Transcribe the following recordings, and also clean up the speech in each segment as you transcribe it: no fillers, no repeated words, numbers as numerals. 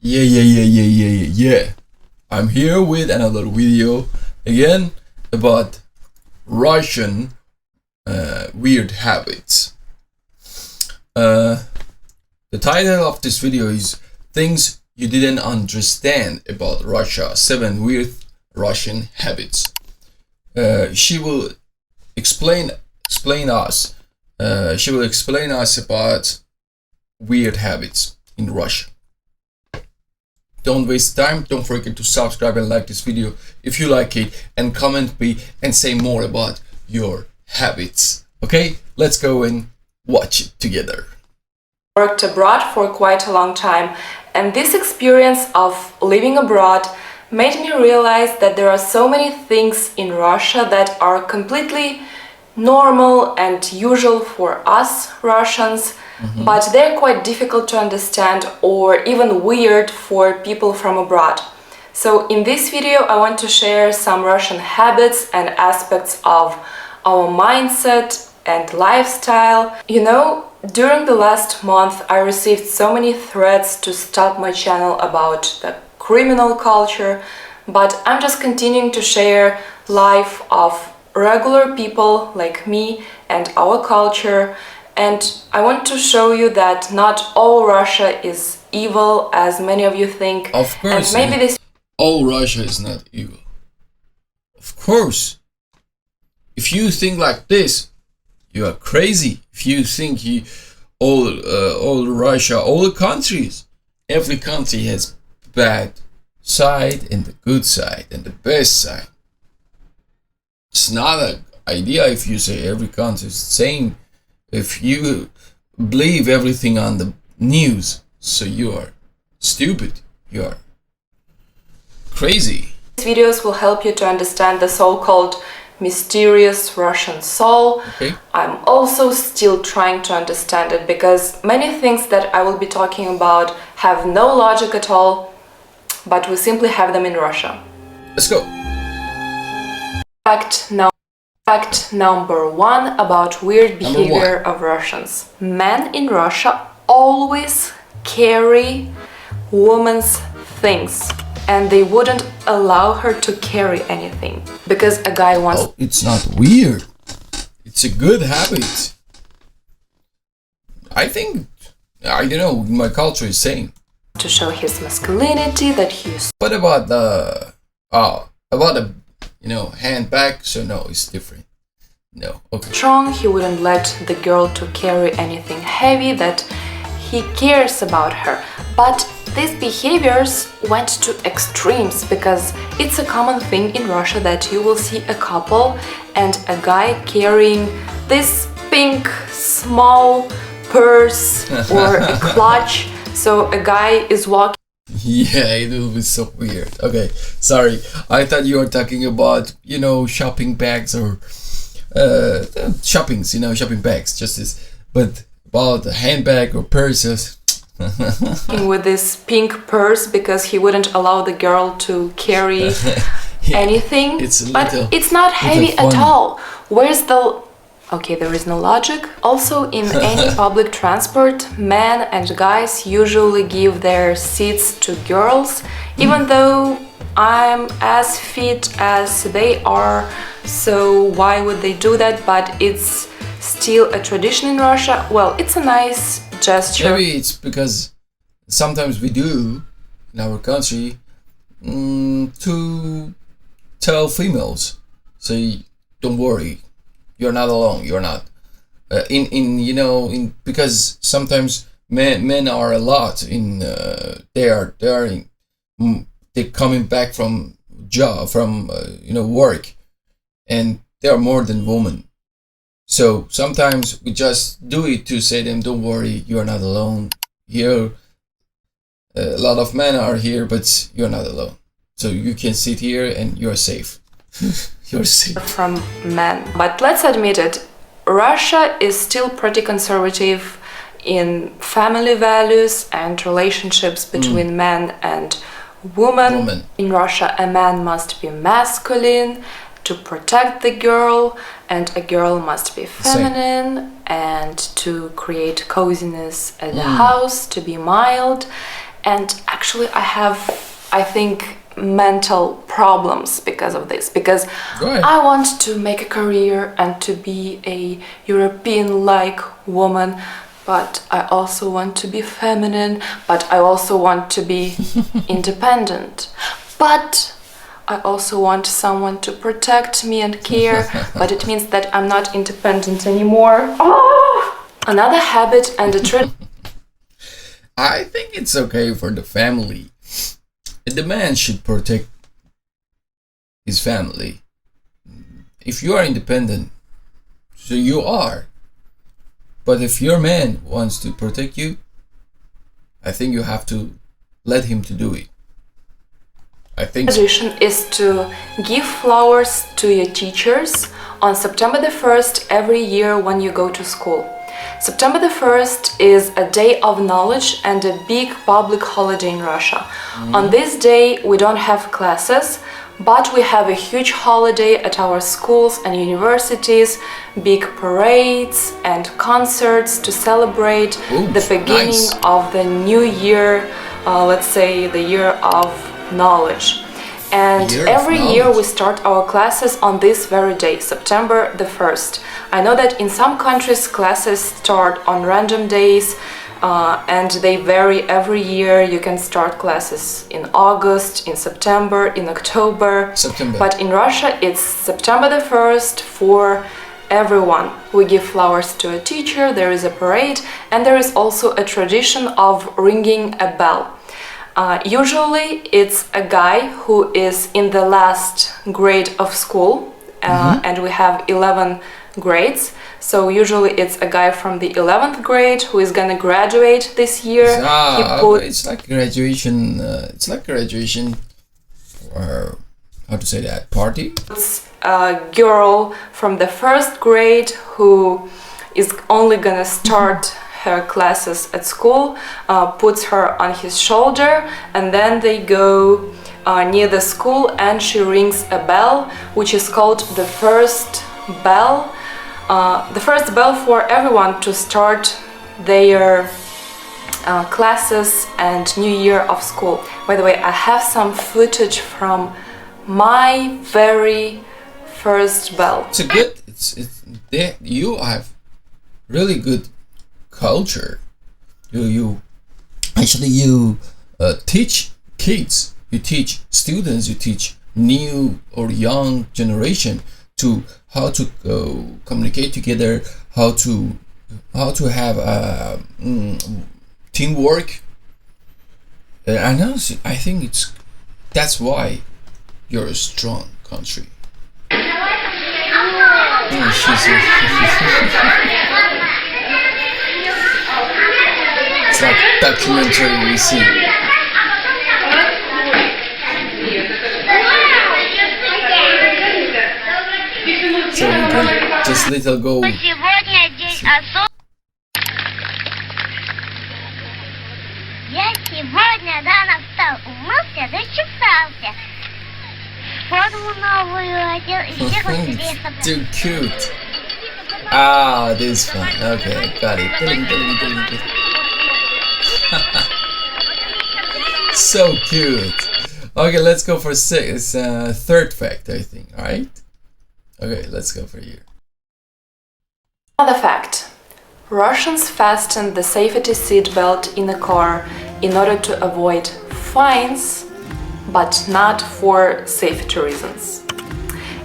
Yeah. I'm here with another video again about Russian weird habits. The title of this video is Things You Didn't Understand About Russia, 7 Weird Russian Habits. She will explain us about weird habits in Russia. Don't waste time. Don't forget to subscribe and like this video if you like it, and comment me and say more about your habits. Okay, let's go and watch it together. Worked abroad for quite a long time, and this experience of living abroad made me realize that there are so many things in Russia that are completely normal and usual for us Russians, but they're quite difficult to understand or even weird for people from abroad. So in this video I want to share some Russian habits and aspects of our mindset and lifestyle. You know, during the last month I received so many threats to stop my channel about the criminal culture, but I'm just continuing to share life of regular people like me and our culture, and I want to show you that not all Russia is evil as many of you think. Of course, and maybe this all Russia is not evil. Of course. If you think like this, you are crazy. If you think all Russia, all the countries, every country has bad side and the good side and the best side. It's not an idea if you say every country is the same. If you believe everything on the news, so you are stupid. You are crazy. These videos will help you to understand the so-called mysterious Russian soul. Okay. I'm also still trying to understand it because many things that I will be talking about have no logic at all, but we simply have them in Russia. Let's go. Fact number 1 about weird behavior of Russians. Men in Russia always carry women's things, and they wouldn't allow her to carry anything because a guy wants. Oh, it's not weird. It's a good habit. I think, I don't know, my culture is saying to show his masculinity, that he's. What about the handbag? So no, it's different. No, okay. Strong. He wouldn't let the girl to carry anything heavy, that he cares about her. But these behaviors went to extremes because it's a common thing in Russia that you will see a couple and a guy carrying this pink small purse or a clutch. So a guy is walking. Yeah, it will be so weird. Okay, sorry. I thought you were talking about, shopping bags or shopping bags, just this. But about a handbag or purses. With this pink purse because he wouldn't allow the girl to carry anything. But it's not heavy at all. Where's the... Okay, there is no logic. Also, in any public transport, men and guys usually give their seats to girls, even though I'm as fit as they are, so why would they do that? But it's still a tradition in Russia. Well, it's a nice gesture. Maybe it's because sometimes we do in our country to tell females, say, don't worry. You're not alone. You're not. Because sometimes men are a lot in. They're coming back from work, and they are more than women. So sometimes we just do it to say them, don't worry, you are not alone. Here, a lot of men are here, but you're not alone. So you can sit here and you're safe. You're safe. From men. But let's admit it, Russia is still pretty conservative in family values and relationships between men and women. In Russia, a man must be masculine to protect the girl, and a girl must be feminine and to create coziness at the house, to be mild. And actually I think, mental problems because of this, because I want to make a career and to be a European-like woman, but I also want to be feminine, but I also want to be independent, but I also want someone to protect me and care, but it means that I'm not independent anymore. Oh! Another habit and a trend. I think it's okay for the family. The man should protect his family. If you are independent, so you are. But if your man wants to protect you, I think you have to let him to do it. I think Tradition is to give flowers to your teachers on September the 1st every year when you go to school. September the 1st is a day of knowledge and a big public holiday in Russia. On this day we don't have classes, but we have a huge holiday at our schools and universities, big parades and concerts to celebrate the beginning of the new year, let's say the year of knowledge. And every year we start our classes on this very day, September the 1st. I know that in some countries classes start on random days and they vary every year. You can start classes in August, in September, in October. But in Russia it's September the 1st for everyone. We give flowers to a teacher, there is a parade, and there is also a tradition of ringing a bell. Usually it's a guy who is in the last grade of school, and we have 11 grades. So usually it's a guy from the 11th grade who is gonna graduate this year. It's like graduation. Or how to say that, party. It's a girl from the 1st grade who is only gonna start her classes at school, puts her on his shoulder, and then they go near the school and she rings a bell, which is called the first bell. The first bell for everyone to start their classes and new year of school. By the way, I have some footage from my very first bell. It's a good. You have really good culture. You teach kids, you teach students, you teach new or young generation to how to communicate together, how to have teamwork. I think that's why you're a strong country. It's like documentary we see. So we can just little go. Я сегодня рано встал, умылся, зачесался. Форму новую одел и всех себе собрал. Too cute. Ah, this one. Okay, got it. So cute. Okay, let's go for third fact, I think. All right. Okay, let's go for you. Another fact. Russians fasten the safety seat belt in a car in order to avoid fines, but not for safety reasons.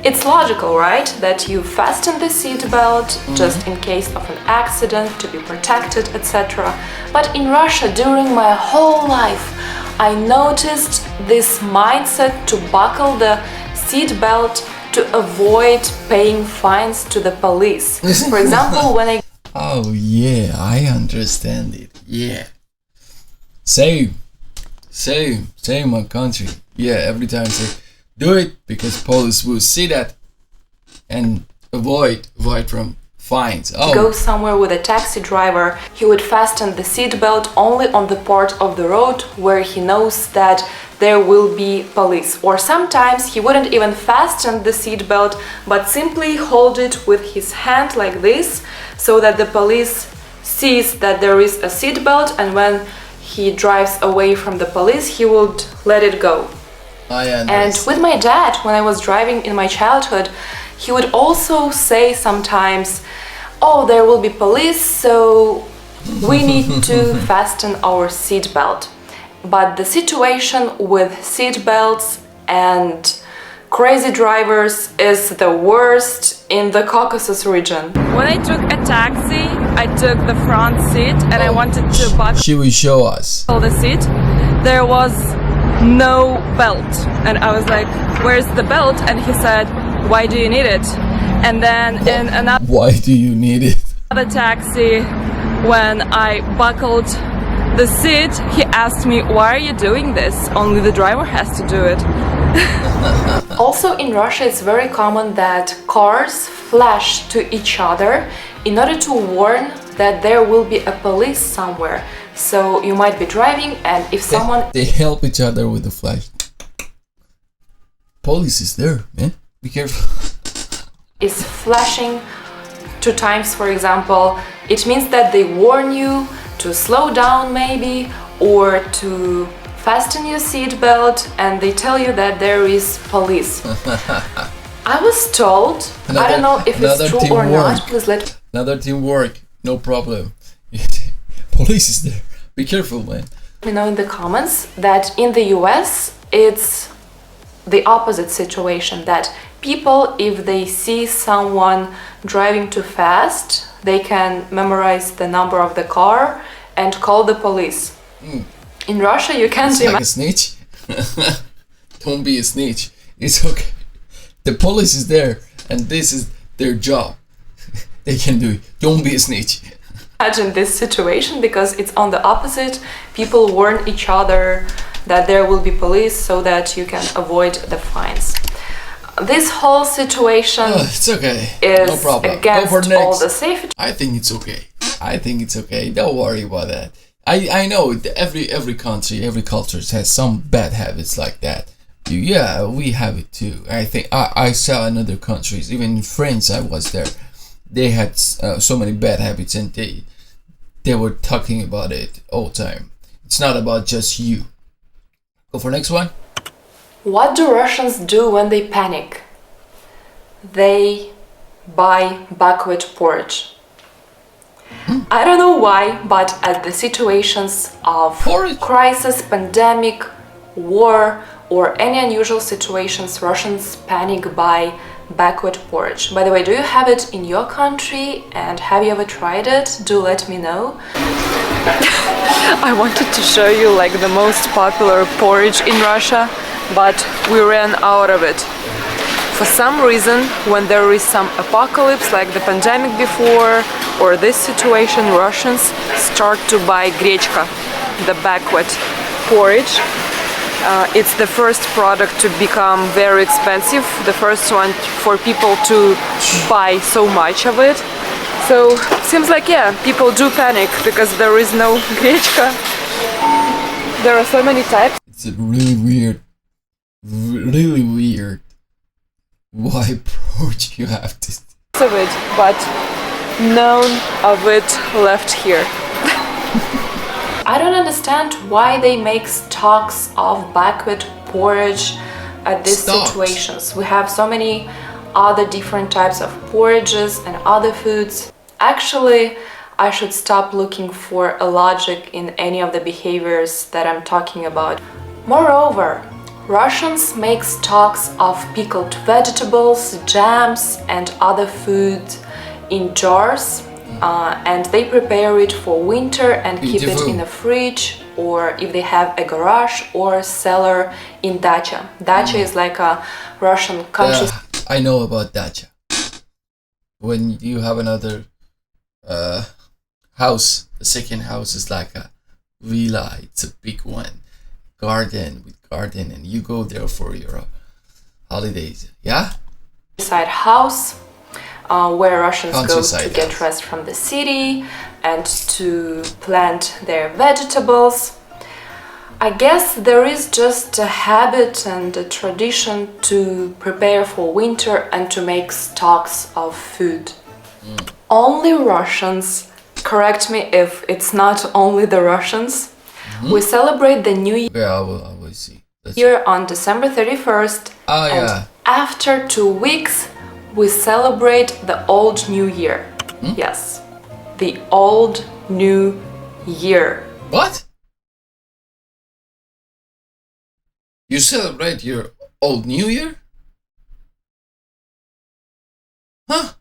It's logical, right, that you fasten the seat belt just in case of an accident, to be protected, etc. But in Russia, during my whole life, I noticed this mindset to buckle the seat belt to avoid paying fines to the police. For example, when I... Oh yeah, I understand it. Yeah. Same my country. Yeah, every time I say, do it, because police will see that and avoid from fines. Go somewhere with a taxi driver, he would fasten the seatbelt only on the part of the road where he knows that there will be police. Or sometimes he wouldn't even fasten the seatbelt, but simply hold it with his hand like this, so that the police sees that there is a seatbelt, and when he drives away from the police, he would let it go. And with my dad, when I was driving in my childhood, he would also say sometimes, oh, there will be police, so we need to fasten our seatbelt. But the situation with seatbelts and crazy drivers is the worst in the Caucasus region. When I took a taxi, I took the front seat and I wanted to buckle She will show us. the seat. There was no belt. And I was like, where's the belt? And he said, why do you need it? And then in another Why do you need it? taxi, when I buckled the seat, he asked me, why are you doing this? Only the driver has to do it. Also in Russia, it's very common that cars flash to each other in order to warn that there will be a police somewhere. So you might be driving and if someone They help each other with the flash. Police is there, man. Be careful. is flashing 2 times, for example, it means that they warn you to slow down maybe, or to fasten your seatbelt, and they tell you that there is police. I was told, I don't know if it's true or not, please let Another teamwork, no problem. Police is there. Be careful, man. me know in the comments that in the US it's the opposite situation, that people, if they see someone driving too fast, they can memorize the number of the car and call the police. In Russia, you can't It's like imagine. a snitch. Don't be a snitch. It's okay. The police is there, and this is their job. They can do it. Don't be a snitch. Imagine this situation, because it's on the opposite. People warn each other that there will be police so that you can avoid the fines. This whole situation It's okay. is No problem. Go against for next. all the safety. I think it's okay. I think it's okay. Don't worry about that. I know that every country, every culture has some bad habits like that. Yeah, we have it too. I think I saw in other countries, even in France, I was there. They had so many bad habits, and they were talking about it all the time. It's not about just you. Go for next one. What do Russians do when they panic? They buy buckwheat porridge. I don't know why, but at the situations of Porridge? crisis, pandemic, war, or any unusual situations, Russians panic by buckwheat porridge. By the way, do you have it in your country, and have you ever tried it? Do let me know. I wanted to show you like the most popular porridge in Russia, but we ran out of it. For some reason, when there is some apocalypse like the pandemic before or this situation, Russians start to buy grechka, the buckwheat porridge. It's the first product to become very expensive, the first one for people to buy so much of it. So seems like, yeah, people do panic because there is no grechka. There are so many types It's really weird. Really weird. Why porridge you have this? of it, but none of it left here. I don't understand why they make stocks of buckwheat porridge at these Stocks? situations. We have so many other different types of porridges and other foods. Actually, I should stop looking for a logic in any of the behaviors that I'm talking about. Moreover, Russians make stocks of pickled vegetables, jams, and other food in jars, and they prepare it for winter and keep it in the fridge, or if they have a garage or cellar in dacha. Dacha is like a Russian country. I know about dacha. When you have another house, the second house is like a villa. It's a big one, garden, and you go there for your holidays. Yeah. Countryside house where Russians go to Countryside get house. rest from the city and to plant their vegetables. I guess there is just a habit and a tradition to prepare for winter and to make stocks of food. Only Russians, correct me if it's not only the Russians, We celebrate the New Yeah, I will see. Year on December 31st. Oh, and yeah. after 2 weeks, we celebrate the Old New Year. Yes, the Old New Year. What? You celebrate your old New Year? Huh?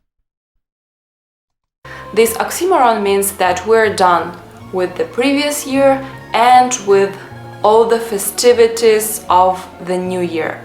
This oxymoron means that we're done with the previous year and with all the festivities of the New Year.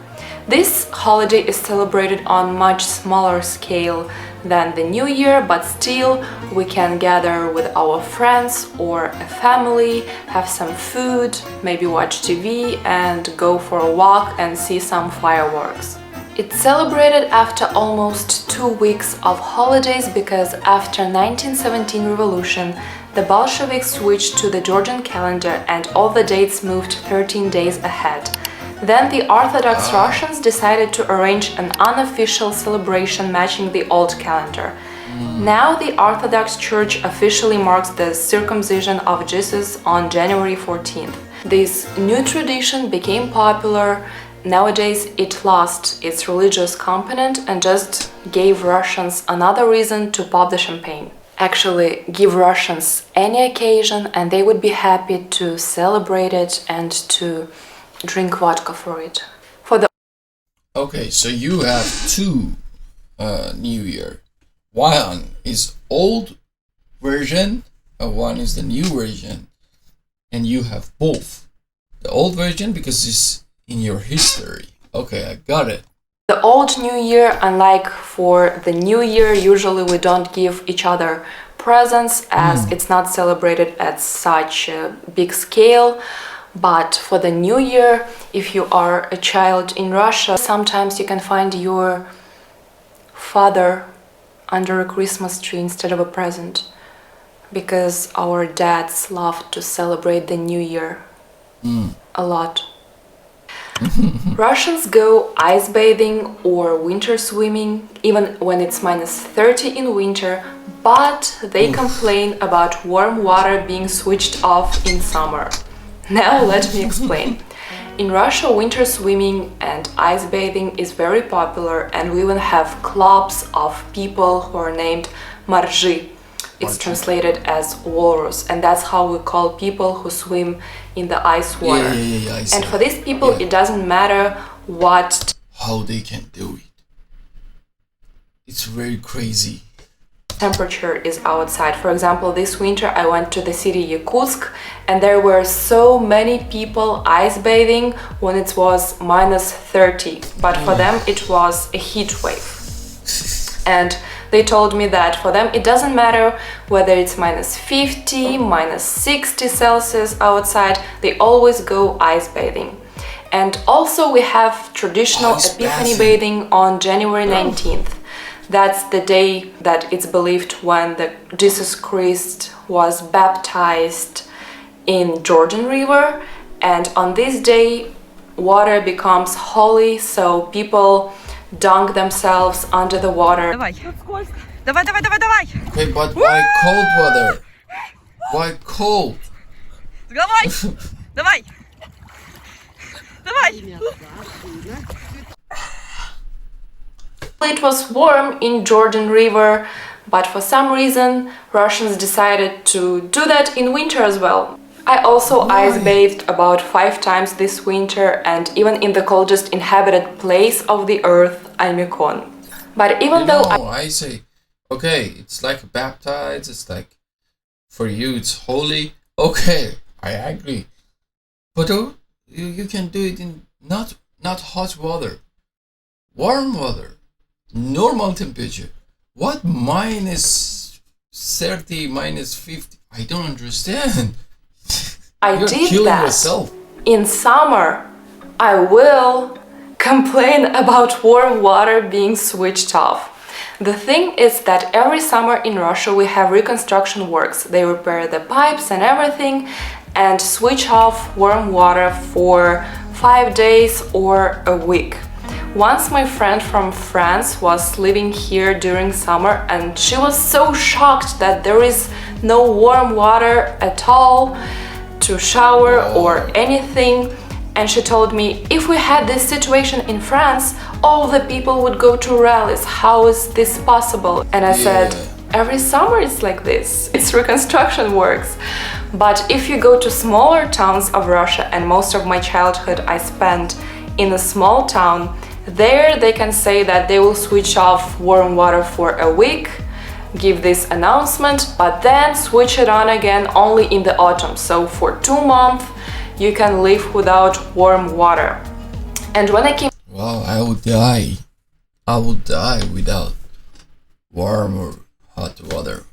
This holiday is celebrated on much smaller scale than the New Year, but still we can gather with our friends or a family, have some food, maybe watch TV and go for a walk and see some fireworks. It's celebrated after almost 2 weeks of holidays because after 1917 revolution, the Bolsheviks switched to the Georgian calendar and all the dates moved 13 days ahead. Then the Orthodox Russians decided to arrange an unofficial celebration matching the old calendar. Now the Orthodox Church officially marks the circumcision of Jesus on January 14th. This new tradition became popular. Nowadays it lost its religious component and just gave Russians another reason to pop the champagne. Actually, give Russians any occasion and they would be happy to celebrate it and to drink vodka for it. Okay, so you have two New Year. One is old version, and one is the new version, and you have both. The old version because it's in your history. Okay, I got it. The old New Year, unlike for the New Year, usually we don't give each other presents as it's not celebrated at such a big scale. But for the New Year, if you are a child in Russia, sometimes you can find your father under a Christmas tree instead of a present, because our dads love to celebrate the New Year a lot. Russians go ice bathing or winter swimming, even when it's -30 in winter, but they complain about warm water being switched off in summer. Now let me explain. In Russia, winter swimming and ice bathing is very popular, and we even have clubs of people who are named marji. It's translated as walrus, and that's how we call people who swim in the ice water. And for these people, it doesn't matter what how they can do it. It's very crazy. Temperature is outside. For example, this winter I went to the city Yakutsk and there were so many people ice bathing when it was -30, but for them it was a heat wave. And they told me that for them it doesn't matter whether it's -50, -60 Celsius outside, they always go ice bathing. And also we have traditional Epiphany bathing on January 19th. That's the day that it's believed when the Jesus Christ was baptized in Jordan River, and on this day water becomes holy, so people dunk themselves under the water. Давай. Давай, давай, давай, давай. Okay, but why cold water? Why cold? Давай. Давай. Давай. It was warm in Jordan River, but for some reason Russians decided to do that in winter as well. I also ice bathed about 5 times this winter, and even in the coldest inhabited place of the earth, Almykon. But even though I say, okay, it's like baptized, it's like, for you it's holy. Okay, I agree. But you can do it in not hot water, warm water. Normal temperature. What -30, -50? I don't understand. I You're did killing that. yourself. In summer, I will complain about warm water being switched off. The thing is that every summer in Russia we have reconstruction works. They repair the pipes and everything and switch off warm water for 5 days or a week. Once my friend from France was living here during summer and she was so shocked that there is no warm water at all, to shower or anything. And she told me, if we had this situation in France, all the people would go to rallies. How is this possible? And I said, every summer it's like this. It's reconstruction works. But if you go to smaller towns of Russia, and most of my childhood I spent in a small town, there they can say that they will switch off warm water for a week, give this announcement, but then switch it on again only in the autumn. So for 2 months you can live without warm water. And when I came, wow, I would die. I would die without warm or hot water.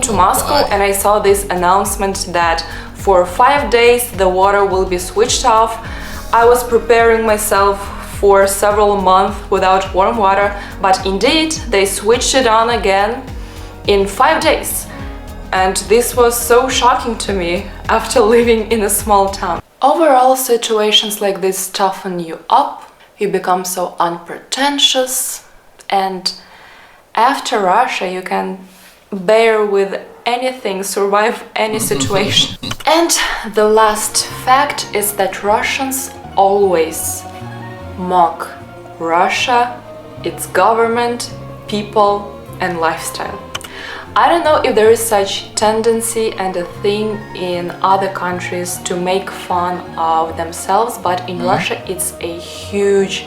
To Moscow, and I saw this announcement that for 5 days the water will be switched off, I was preparing myself for several months without warm water, but indeed they switched it on again in 5 days. And this was so shocking to me after living in a small town. Overall, situations like this toughen you up, you become so unpretentious, and after Russia you can bear with anything, survive any situation. And the last fact is that Russians always mock Russia, its government, people and lifestyle. I don't know if there is such tendency and a thing in other countries to make fun of themselves, but in Russia it's a huge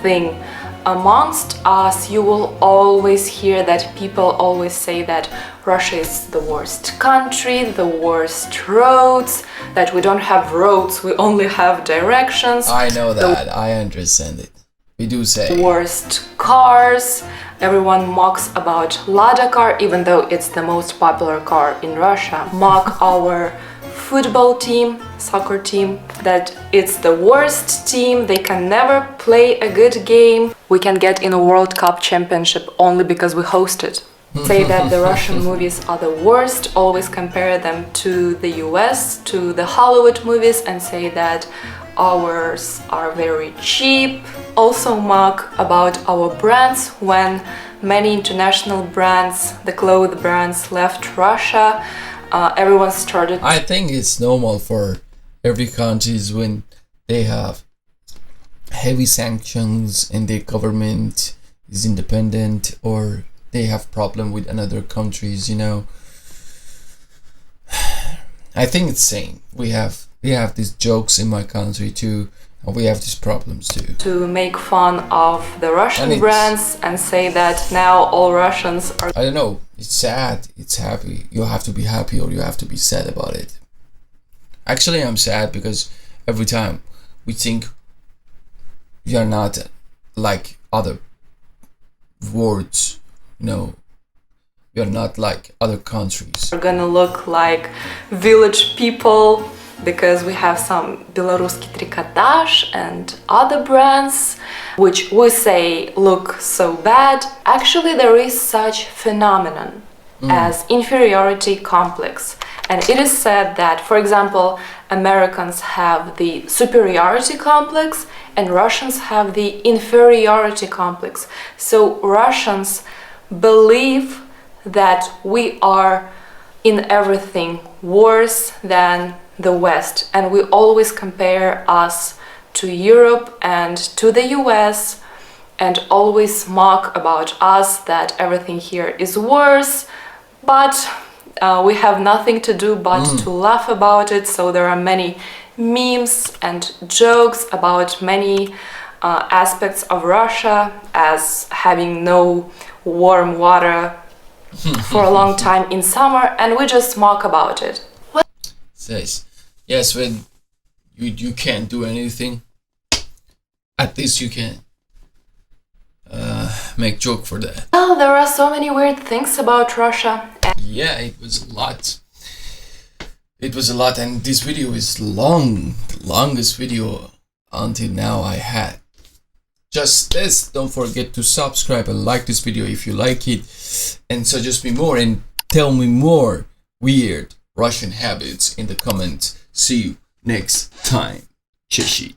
thing. Amongst us, you will always hear that people always say that Russia is the worst country, the worst roads, that we don't have roads, we only have directions. I know that, I understand it. We do say. Worst cars. Everyone mocks about Lada car, even though it's the most popular car in Russia. Mock our football team, soccer team, that it's the worst team, they can never play a good game. We can get in a World Cup championship only because we host it. Say that the Russian movies are the worst, always compare them to the US, to the Hollywood movies, and say that ours are very cheap. Also mock about our brands when many international brands, the clothes brands, left Russia. Everyone started. I think it's normal for every countries when they have heavy sanctions and their government is independent, or they have problem with another countries, you know. I think it's same. We have these jokes in my country too, and we have these problems too. To make fun of the Russian brands and say that now all Russians are. I don't know. It's sad. It's happy. You have to be happy or you have to be sad about it. Actually, I'm sad because every time we think we are not like other words, you know, we are not like other countries. We're gonna look like village people because we have some Белорусский трикотаж and other brands which we say look so bad. Actually, there is such phenomenon as inferiority complex. And it is said that, for example, Americans have the superiority complex and Russians have the inferiority complex. So Russians believe that we are in everything worse than the West, and we always compare us to Europe and to the US and always mock about us that everything here is worse, but we have nothing to do but to laugh about it. So there are many memes and jokes about many aspects of Russia as having no warm water for a long time in summer, and we just mock about it. Says, yes, when you can't do anything, at least you can make joke for that. Well, there are so many weird things about Russia. Yeah, it was a lot. It was a lot, and this video is long, the longest video until now I had. Just this, don't forget to subscribe and like this video if you like it, and suggest me more and tell me more weird Russian habits in the comments. See you next time. Cheshi.